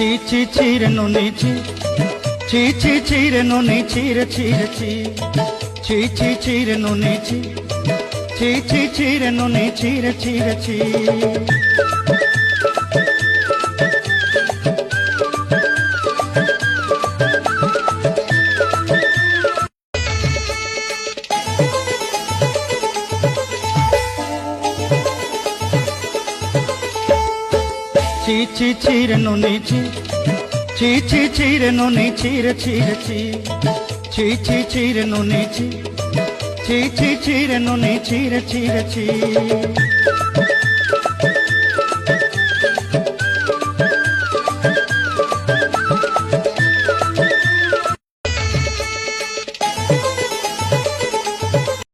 చీ చీ చీర నూనె చీ చీ చీ చీర నూనె చీర చీర చీ చీ చీ చీర నూనె చీ చీ చీ చీర నూనె చీర చీర చీ చీ చీ చీర నూనె చీ చీ చీ చీర నూనె చీర చీర చీ చీ చీ చీర నూనె చీ చీ చీ చీర నూనె చీర చీర చీ